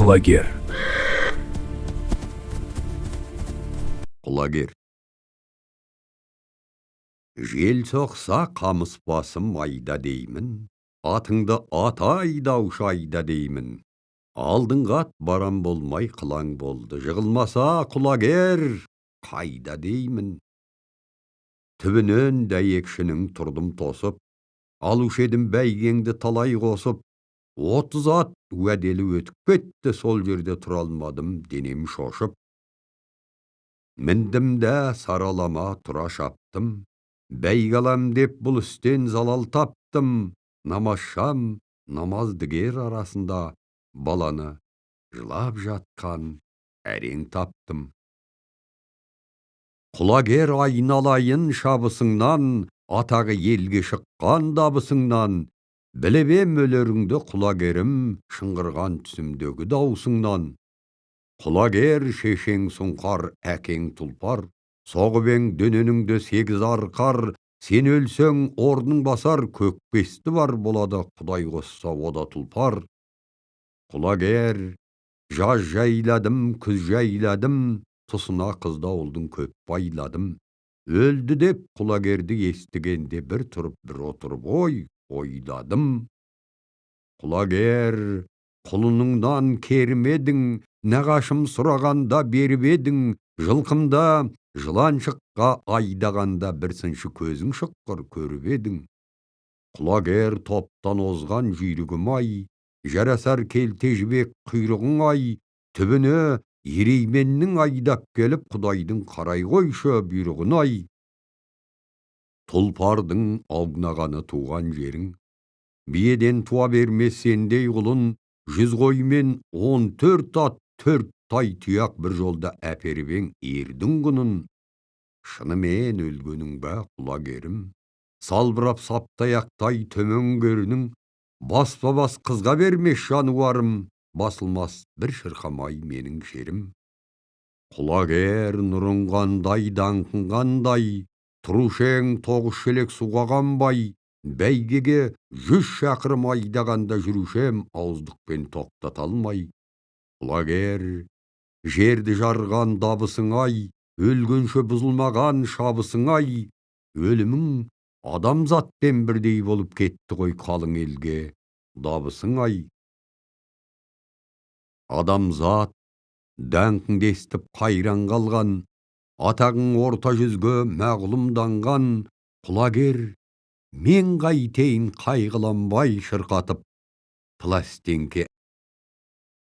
Құлагер. Құлагер. Жел соқса қамыс басым айда деймін, атыңды ата айдаушы айда деймін. Алдыңға ат барам болмай қылаң болды, жығылмаса құлагер қайда деймін. Түбінен дәйекшінің тұрдым тосып, алушы едім бәйгеңді талай қосып. 30 ат уәделі өтіп кетті, сол жерде тұра алмадым, денем шошып. Міндім де саралама тұра шаптым, бәйге алам деп бұл істен залал таптым. Намазшам намаздыгер арасында баланы жылап жатқан әрең таптым. Құлагер айналайын шабысыңнан, атағы елге шыққан дабысыңнан. Білебем өлеріңді құлагерім, шыңғырған түсімдегі даусыңнан. Құлагер шешең сұңқар, әкең тұлпар, соғыбең дөненіңді 8 арқар. Сен өлсең орның басар, көкбесті бар болады, құдай қосса ода тұлпар. Құлагер, жаз жайладым, күз жайладым, тұсына қызда олдың көп байладым. Өлді деп құлагерді естігенде бір тұрып бір отырып ойладым. Құлагер, құлыныңнан кермедің, нағашым сұрағанда беріп едің. Жылқымда жылан шыққа айдағанда бір сыншы көзің шыққыр көріп едің. Құлагер, топтан озған жүйрігім ай, жарасар келте жібек құйрығың ай. Түбіне ерейменнің айдап келіп, құдайдың қарай қойшы бұйрығын ай. Тұлпардың аунағаны туған жерің, биеден туа бермес сендей құлын. 100 қоймен 14 ат, 4 тай тұяқ бір жолда әпербең ердің күнін. Шынымен өлгенің бә құлагерім, салбырап саптаяқтай төменгерінің. Баспа-бас қызға бермес жануарым, басылмас бір шырқамай менің шерім. Құлагер, нұрың қандай, даңқың қандай, тұрушең 9 шелек суға қанбай. Бәйгеге 100 шақырым айдағанда жүрушем, ауыздықпен тоқтата алмай. Құлагер, жерді жарған дабысың ай, өлгенше бұзылмаған шабысың ай. Өлімің адамзатпен бірдей болып кетті ғой қалың елге дабысың ай. Адамзат даңқыңды естіп қайран қалған, атағың орта жүзге мәғлұмданған. Құлагер, мен қайтейін қайғыланбай шырқатып, пластинке